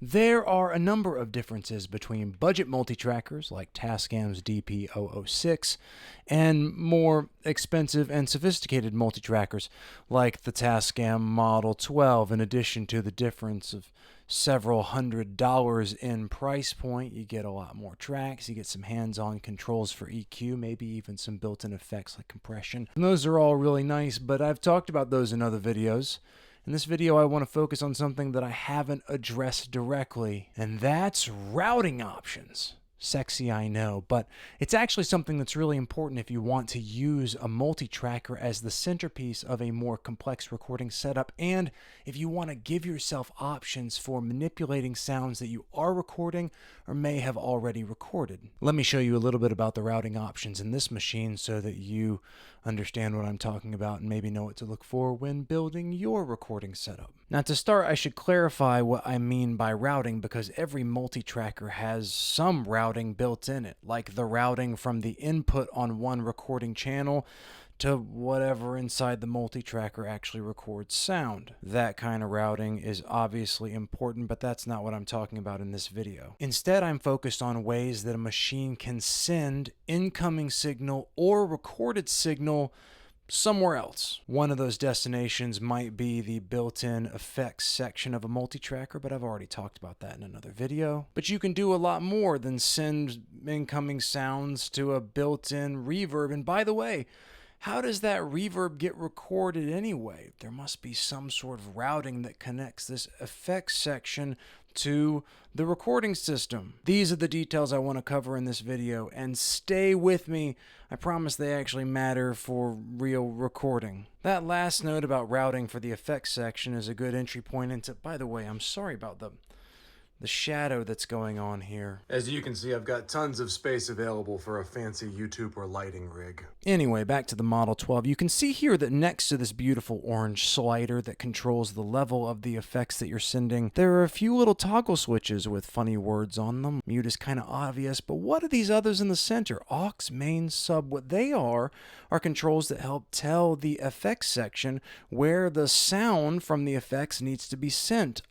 There are a number of differences between budget multi-trackers like Tascam's DP-006 and more expensive and sophisticated multi-trackers like the Tascam Model 12. In addition to the difference of several $100s in price point, you get a lot more tracks, you get some hands-on controls for EQ, maybe even some built-in effects like compression. And those are all really nice, but I've talked about those in other videos. In this video, I want to focus on something that I haven't addressed directly, and that's routing options. Sexy, I know, but it's actually something that's really important if you want to use a multi-tracker as the centerpiece of a more complex recording setup, and if you want to give yourself options for manipulating sounds that you are recording or may have already recorded. Let me show you a little bit about the routing options in this machine so that you understand what I'm talking about and maybe know what to look for when building your recording setup. Now, to start, I should clarify what I mean by routing, because every multi-tracker has some routing built in it, like the routing from the input on one recording channel to whatever inside the multi-tracker actually records sound. That kind of routing is obviously important, but that's not what I'm talking about in this video. Instead, I'm focused on ways that a machine can send incoming signal or recorded signal somewhere else. One of those destinations might be the built-in effects section of a multi-tracker, but I've already talked about that in another video. But you can do a lot more than send incoming sounds to a built-in reverb. And by the way, how does that reverb get recorded anyway? There must be some sort of routing that connects this effects section to the recording system. These are the details I want to cover in this video, and stay with me. I promise they actually matter for real recording. That last note about routing for the effects section is a good entry point into, by the way, I'm sorry about the shadow that's going on here. As you can see, I've got tons of space available for a fancy YouTube or lighting rig. Anyway, back to the Model 12. You can see here that next to this beautiful orange slider that controls the level of the effects that you're sending, there are a few little toggle switches with funny words on them. Mute is kind of obvious, but what are these others in the center? Aux, main, sub. What they are controls that help tell the effects section where the sound from the effects needs to be sent.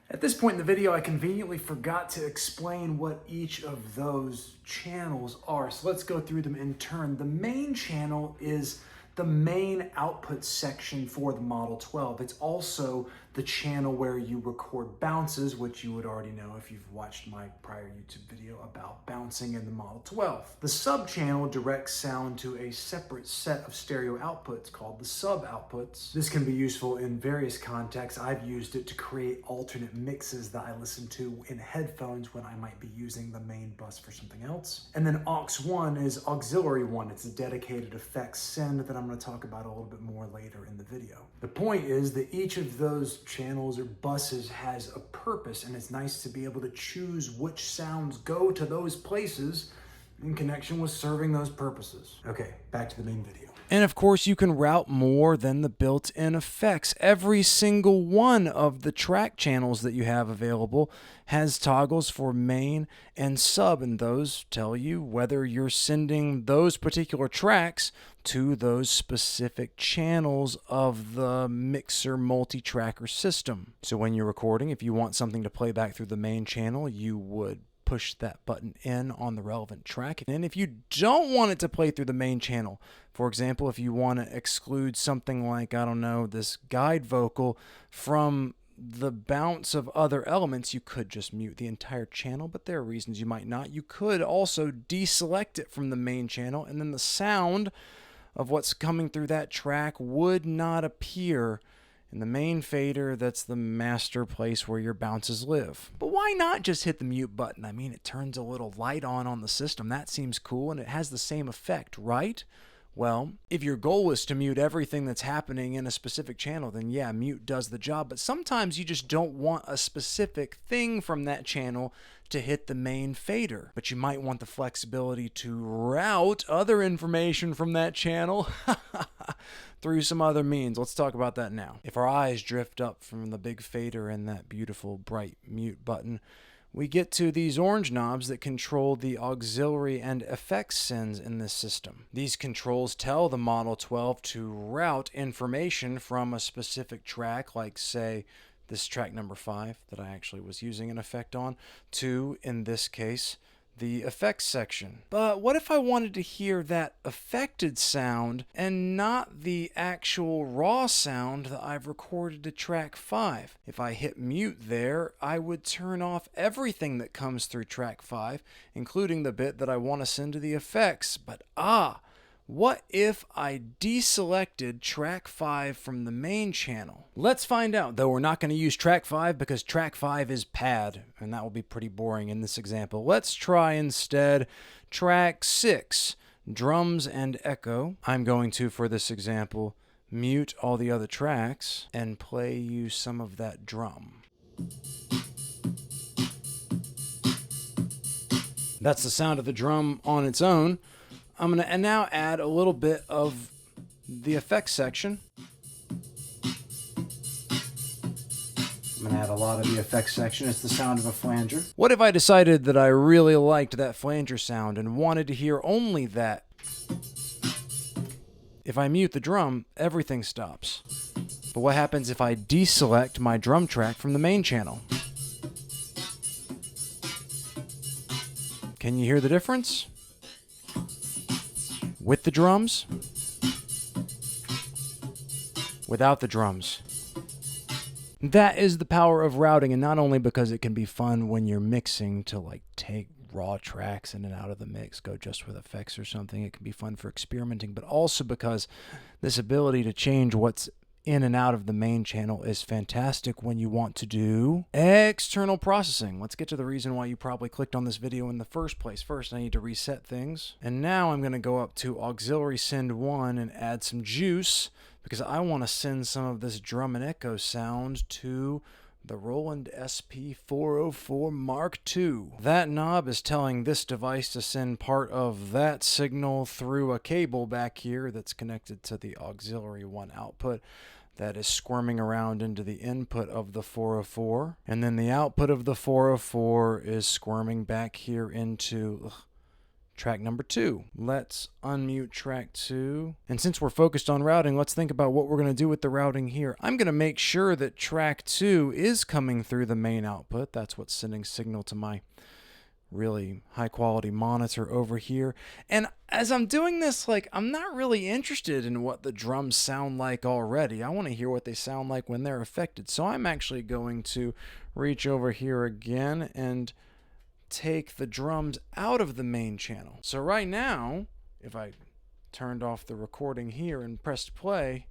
At this point in the video, I conveniently forgot to explain what each of those channels are. So let's go through them in turn. The main channel is the main output section for the Model 12. It's also the channel where you record bounces, which you would already know if you've watched my prior YouTube video about bouncing in the Model 12. The sub channel directs sound to a separate set of stereo outputs called the sub outputs. This can be useful in various contexts. I've used it to create alternate mixes that I listen to in headphones when I might be using the main bus for something else. And then aux 1 is auxiliary 1. It's a dedicated effects send that I'm going to talk about a little bit more later in the video. The point is that each of those channels or buses has a purpose, and it's nice to be able to choose which sounds go to those places in connection with serving those purposes. Okay, back to the main video. And of course, you can route more than the built-in effects. Every single one of the track channels that you have available has toggles for main and sub, and those tell you whether you're sending those particular tracks to those specific channels of the mixer multi-tracker system. So when you're recording, if you want something to play back through the main channel, you would push that button in on the relevant track. And if you don't want it to play through the main channel, for example, if you want to exclude something like, I don't know, this guide vocal from the bounce of other elements, you could just mute the entire channel, but there are reasons you might not. You could also deselect it from the main channel, and then the sound of what's coming through that track would not appear in the main fader. That's the master place where your bounces live. But why not just hit the mute button? I mean, it turns a little light on the system. That seems cool, and it has the same effect, right? Well, if your goal is to mute everything that's happening in a specific channel, then yeah, mute does the job. But sometimes you just don't want a specific thing from that channel to hit the main fader. But you might want the flexibility to route other information from that channel through some other means. Let's talk about that now. If our eyes drift up from the big fader and that beautiful bright mute button, we get to these orange knobs that control the auxiliary and effects sends in this system. These controls tell the Model 12 to route information from a specific track, like say this is track number 5 that I actually was using an effect on, to, in this case, the effects section. But what if I wanted to hear that affected sound and not the actual raw sound that I've recorded to track 5? If I hit mute there, I would turn off everything that comes through track 5, including the bit that I want to send to the effects. But what if I deselected track 5 from the main channel? Let's find out, though we're not going to use track 5 because track 5 is pad, and that will be pretty boring in this example. Let's try instead track 6, drums and echo. I'm going to, for this example, mute all the other tracks and play you some of that drum. That's the sound of the drum on its own. I'm going to now add a little bit of the effects section. I'm going to add a lot of the effects section. It's the sound of a flanger. What if I decided that I really liked that flanger sound and wanted to hear only that? If I mute the drum, everything stops. But what happens if I deselect my drum track from the main channel? Can you hear the difference? With the drums, without the drums. That is the power of routing, and not only because it can be fun when you're mixing to like take raw tracks in and out of the mix, go just with effects or something. It can be fun for experimenting, but also because this ability to change what's in and out of the main channel is fantastic when you want to do external processing. Let's get to the reason why you probably clicked on this video in the first place. First, I need to reset things. And now I'm going to go up to auxiliary send 1 and add some juice because I want to send some of this drum and echo sound to the Roland SP-404 Mark II. That knob is telling this device to send part of that signal through a cable back here that's connected to the auxiliary 1 output that is squirming around into the input of the 404. And then the output of the 404 is squirming back here into track number 2. Let's unmute track 2. And since we're focused on routing, let's think about what we're going to do with the routing here. I'm going to make sure that track 2 is coming through the main output. That's what's sending signal to my really high quality monitor over here. And as I'm doing this, I'm not really interested in what the drums sound like already. I want to hear what they sound like when they're affected. So I'm actually going to reach over here again and take the drums out of the main channel. So right now, if I turned off the recording here and pressed play,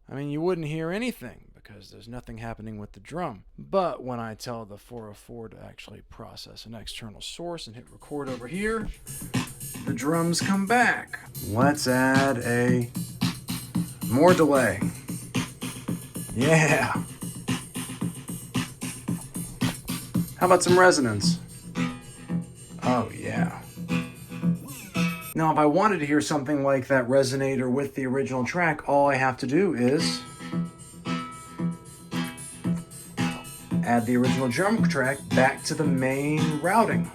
you wouldn't hear anything because there's nothing happening with the drum. But when I tell the 404 to actually process an external source and hit record over here, the drums come back. Let's add more delay. Yeah. How about some resonance? Oh yeah. Now, if I wanted to hear something like that resonator with the original track, all I have to do is add the original drum track back to the main routing.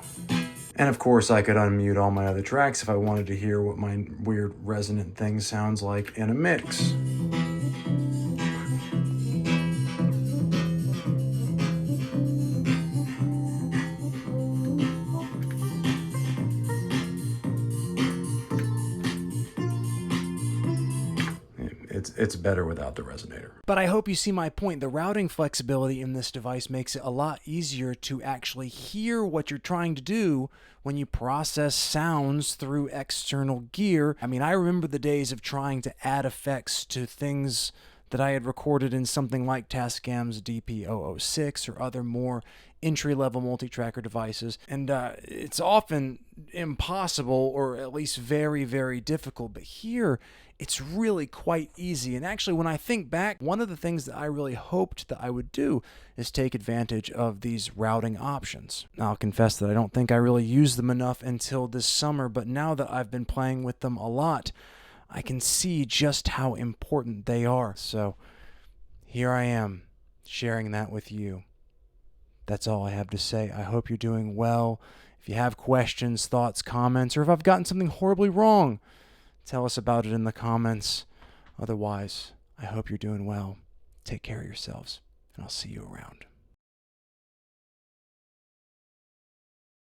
And of course, I could unmute all my other tracks if I wanted to hear what my weird resonant thing sounds like in a mix. It's better without the resonator. But I hope you see my point. The routing flexibility in this device makes it a lot easier to actually hear what you're trying to do when you process sounds through external gear. I remember the days of trying to add effects to things that I had recorded in something like Tascam's DP-006 or other more entry-level multi-tracker devices. And it's often impossible, or at least very, very difficult. But here, it's really quite easy. And actually, when I think back, one of the things that I really hoped that I would do is take advantage of these routing options. Now, I'll confess that I don't think I really used them enough until this summer, but now that I've been playing with them a lot, I can see just how important they are. So here I am, sharing that with you. That's all I have to say. I hope you're doing well. If you have questions, thoughts, comments, or if I've gotten something horribly wrong, tell us about it in the comments. Otherwise, I hope you're doing well. Take care of yourselves. and I'll see you around.